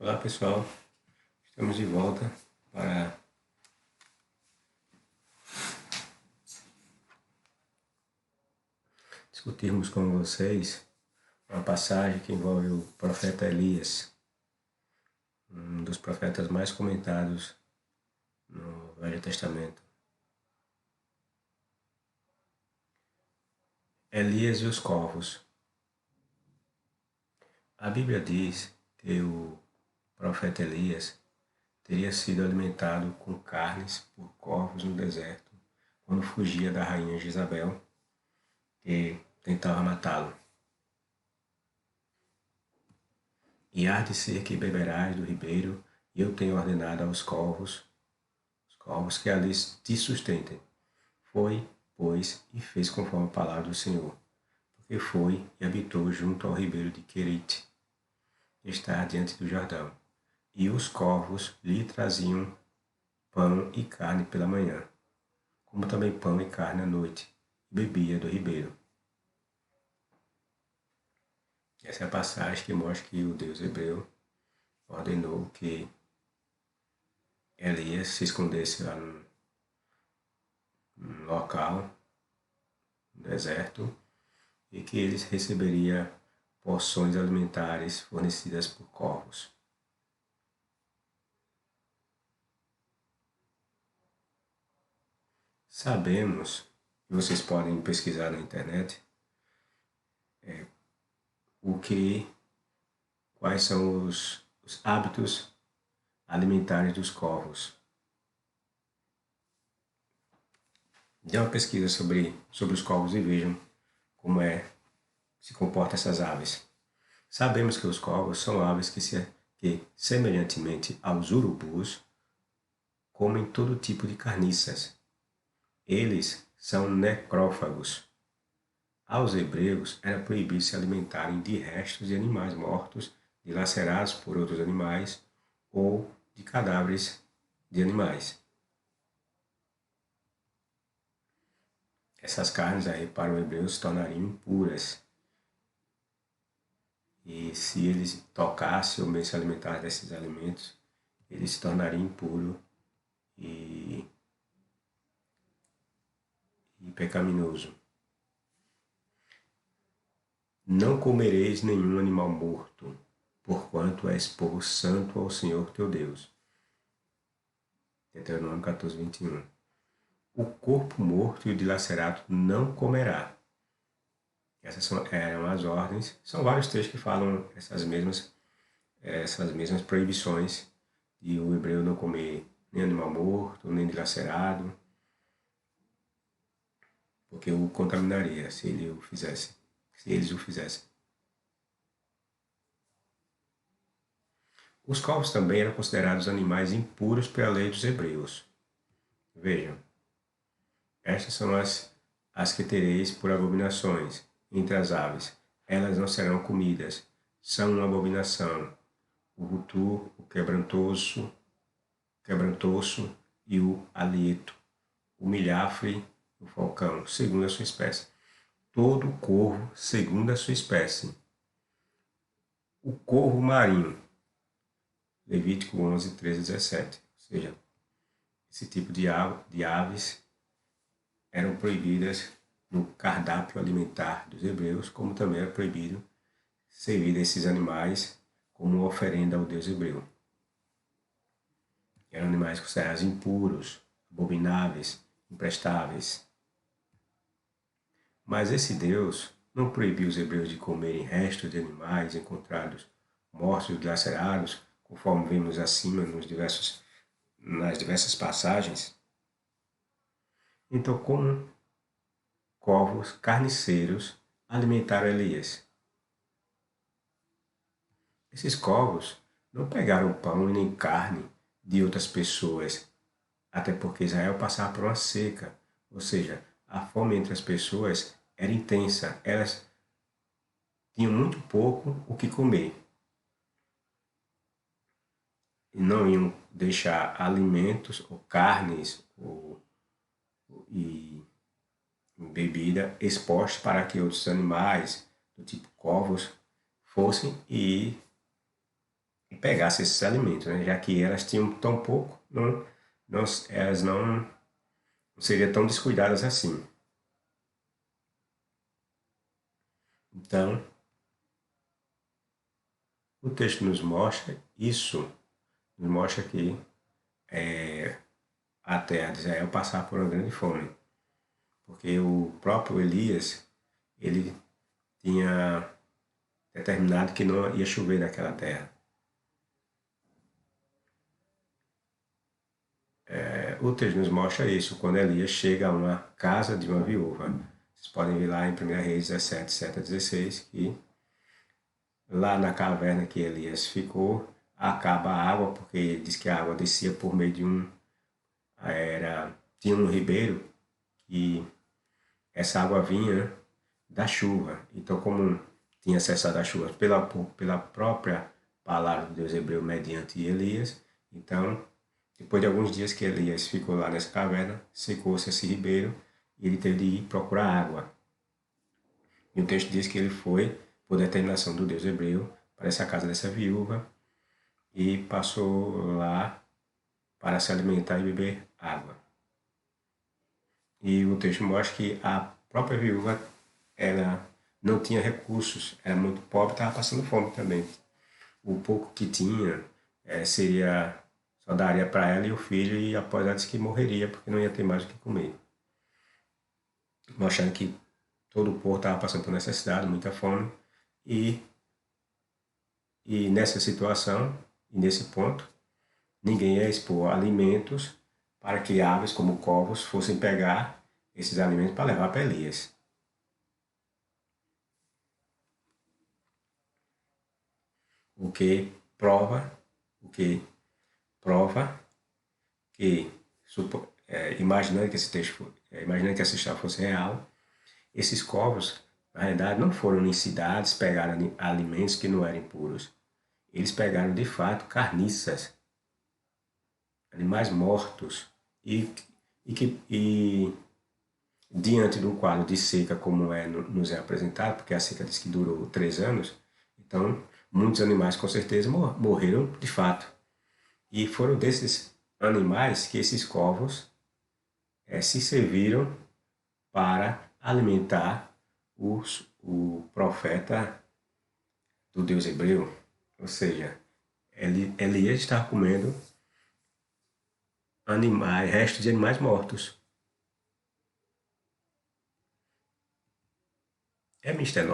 Olá pessoal, estamos de volta para discutirmos com vocês uma passagem que envolve o profeta Elias, um dos profetas mais comentados no Velho Testamento. Elias e os corvos. A Bíblia diz que o profeta Elias teria sido alimentado com carnes por corvos no deserto, quando fugia da rainha Jezabel, que tentava matá-lo. E há de ser que beberás do ribeiro, e eu tenho ordenado aos corvos, os corvos que ali te sustentem. Foi, pois, e fez conforme a palavra do Senhor, porque foi e habitou junto ao ribeiro de Querite, que está diante do Jordão. E os corvos lhe traziam pão e carne pela manhã, como também pão e carne à noite, e bebia do ribeiro. Essa é a passagem que mostra que o Deus hebreu ordenou que Elias se escondesse lá num local, no deserto, e que eles receberia porções alimentares fornecidas por corvos. Sabemos, e vocês podem pesquisar na internet, quais são os hábitos alimentares dos corvos. Dê uma pesquisa sobre os corvos e vejam como se comportam essas aves. Sabemos que os corvos são aves que semelhantemente aos urubus, comem todo tipo de carniças. Eles são necrófagos. Aos hebreus era proibido se alimentarem de restos de animais mortos, dilacerados por outros animais ou de cadáveres de animais. Essas carnes aí para o hebreu se tornariam impuras. E se eles tocassem ou bem se alimentassem desses alimentos, ele se tornaria impuro e pecaminoso. Não comereis nenhum animal morto, porquanto és povo santo ao Senhor teu Deus. Deuteronômio 14, 21. O corpo morto e o dilacerado não comerá. Essas eram as ordens. São vários textos que falam essas mesmas proibições de o hebreu não comer nem animal morto, nem dilacerado, porque o contaminaria se eles o fizessem. Os corvos também eram considerados animais impuros pela lei dos hebreus. Vejam, estas são as que tereis por abominações entre as aves. Elas não serão comidas, são uma abominação. O vultur, o quebrantoso e o alieto, o milhafre, o falcão, segundo a sua espécie. Todo corvo, segundo a sua espécie. O corvo marinho, Levítico 11, 13 e 17. Ou seja, esse tipo de aves eram proibidas no cardápio alimentar dos hebreus, como também era proibido servir desses animais como oferenda ao Deus hebreu. Eram animais considerados impuros, abomináveis, imprestáveis. Mas esse Deus não proibiu os hebreus de comerem restos de animais encontrados mortos ou dilacerados, conforme vemos acima nas diversas passagens. Então, como corvos carniceiros alimentaram Elias? Esses corvos não pegaram pão e nem carne de outras pessoas, até porque Israel passava por uma seca, ou seja, a fome entre as pessoas era intensa, elas tinham muito pouco o que comer. E não iam deixar alimentos ou carnes e bebida expostos para que outros animais, do tipo corvos, fossem e pegasse esses alimentos, né? Já que elas tinham tão pouco, elas não seriam tão descuidadas assim. Então, o texto nos mostra isso, nos mostra que a terra de Israel passava por uma grande fome, porque o próprio Elias, ele tinha determinado que não ia chover naquela terra. O texto nos mostra isso, quando Elias chega a uma casa de uma viúva. Vocês podem ver lá em 1 Reis 17, 7 a 16, que lá na caverna que Elias ficou, acaba a água, porque diz que a água descia por meio de tinha um ribeiro, e essa água vinha da chuva. Então, como tinha cessado a chuva pela própria palavra de Deus hebreu mediante Elias, então, depois de alguns dias que Elias ficou lá nessa caverna, secou-se esse ribeiro e ele teve de ir procurar água. E o texto diz que ele foi, por determinação do Deus hebreu, para essa casa dessa viúva e passou lá para se alimentar e beber água. E o texto mostra que a própria viúva, ela não tinha recursos, era muito pobre, estava passando fome também. O pouco que tinha só daria para ela e o filho, e após ela disse que morreria porque não ia ter mais o que comer. Mostrando que todo o povo estava passando por necessidade, muita fome, e nessa situação, e nesse ponto, ninguém ia expor alimentos para que aves como corvos fossem pegar esses alimentos para levar para Elias. O que prova que, imaginando que esse texto, imaginando que essa história fosse real, esses corvos, na realidade, não foram em cidades pegar alimentos que não eram puros. Eles pegaram, de fato, carniças, animais mortos, e diante de um quadro de seca como nos é apresentado, porque a seca diz que durou 3 anos, então muitos animais com certeza morreram de fato. E foram desses animais que esses corvos se serviram para alimentar o profeta do Deus hebreu. Ou seja, Elias estava comendo restos de animais mortos. É mister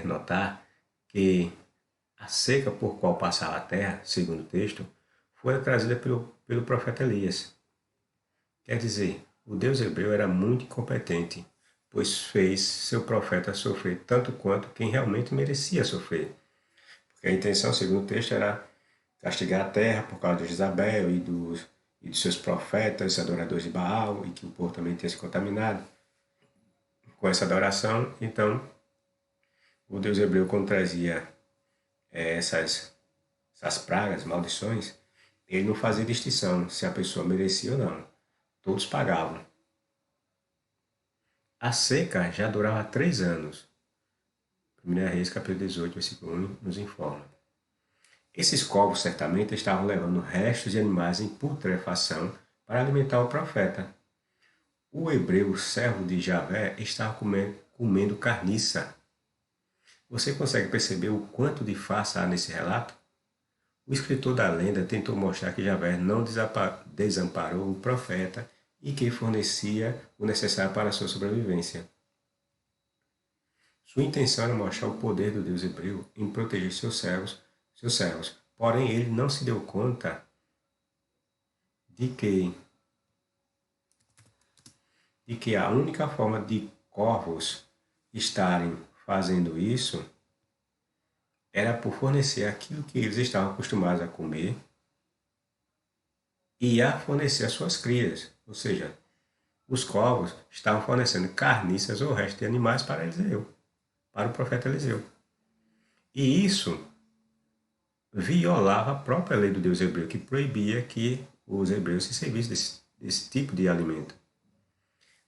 notar que a seca por qual passava a terra, segundo o texto, foi trazida pelo profeta Elias. Quer dizer, o Deus hebreu era muito incompetente, pois fez seu profeta sofrer tanto quanto quem realmente merecia sofrer. Porque a intenção, segundo o texto, era castigar a terra por causa de Jezabel e dos seus profetas, adoradores de Baal, e que o povo também tinha se contaminado com essa adoração. Então, o Deus hebreu, quando trazia essas pragas, maldições, ele não fazia distinção se a pessoa merecia ou não. Todos pagavam. A seca já durava 3 anos. 1 Reis, capítulo 18, versículo 1, nos informa. Esses corvos certamente estavam levando restos de animais em putrefação para alimentar o profeta. O hebreu, servo de Javé, estava comendo carniça. Você consegue perceber o quanto de farsa há nesse relato? O escritor da lenda tentou mostrar que Javé não desamparou o profeta e que fornecia o necessário para a sua sobrevivência. Sua intenção era mostrar o poder do Deus hebreu em proteger seus servos. Porém, ele não se deu conta de que a única forma de corvos estarem fazendo isso era por fornecer aquilo que eles estavam acostumados a comer e a fornecer as suas crias. Ou seja, os corvos estavam fornecendo carniças ou restos de animais para Eliseu, para o profeta Eliseu. E isso violava a própria lei do Deus hebreu, que proibia que os hebreus se servissem desse tipo de alimento.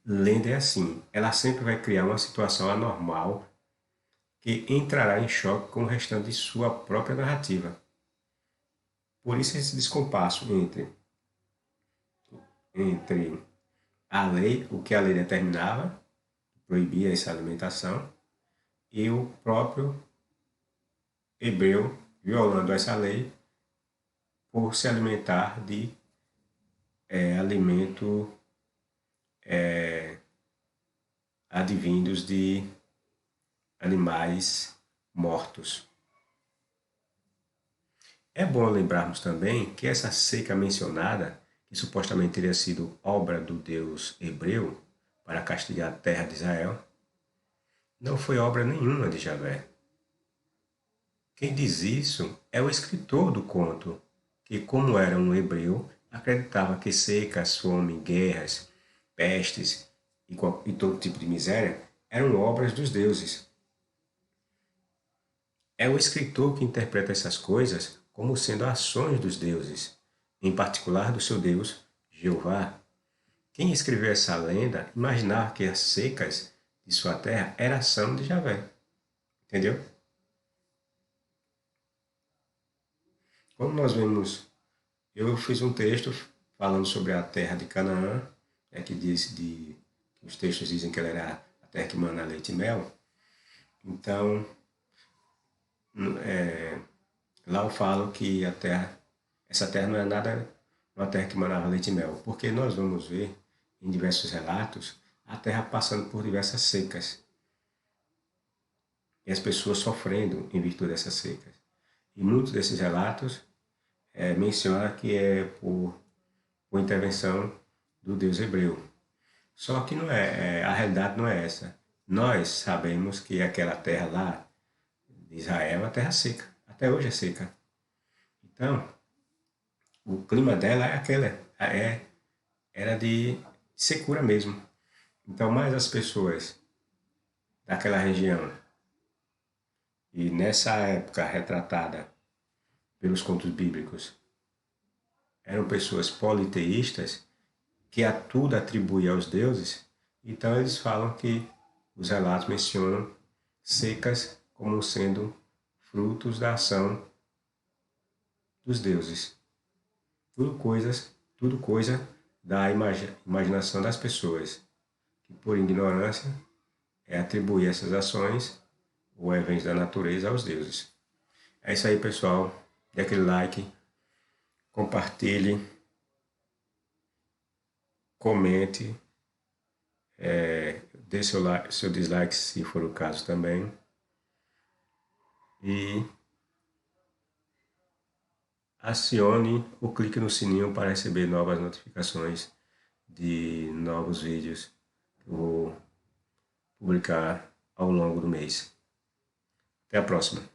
Lenda é assim, ela sempre vai criar uma situação anormal que entrará em choque com o restante de sua própria narrativa. Por isso esse descompasso entre a lei, o que a lei determinava, proibia essa alimentação, e o próprio hebreu violando essa lei por se alimentar de alimento advindos de animais mortos. É bom lembrarmos também que essa seca mencionada, que supostamente teria sido obra do Deus hebreu para castigar a terra de Israel, não foi obra nenhuma de Javé. Quem diz isso é o escritor do conto, que, como era um hebreu, acreditava que secas, fome, guerras, pestes e todo tipo de miséria eram obras dos deuses. É o escritor que interpreta essas coisas como sendo ações dos deuses, em particular do seu Deus, Jeová. Quem escreveu essa lenda imaginava que as secas de sua terra era ação de Javé. Entendeu? Como nós vemos, eu fiz um texto falando sobre a terra de Canaã, que os textos dizem que ela era a terra que mana leite e mel. Então, lá eu falo que essa terra não é nada uma terra que manava leite e mel, porque nós vamos ver em diversos relatos a terra passando por diversas secas e as pessoas sofrendo em virtude dessas secas. E muitos desses relatos mencionam que é por intervenção do Deus hebreu. Só que não a realidade não é essa. Nós sabemos que aquela terra lá de Israel é uma terra seca, até hoje é seca. Então, o clima dela era de secura mesmo. Então, mais as pessoas daquela região, e nessa época retratada pelos contos bíblicos, eram pessoas politeístas que a tudo atribuíam aos deuses, então eles falam que os relatos mencionam secas como sendo frutos da ação dos deuses. Tudo coisa da imaginação das pessoas, que por ignorância atribuir essas ações ou eventos da natureza aos deuses. É isso aí, pessoal. Dê aquele like, compartilhe, comente, dê seu dislike se for o caso também. E acione ou clique no sininho para receber novas notificações de novos vídeos que eu vou publicar ao longo do mês. Até a próxima!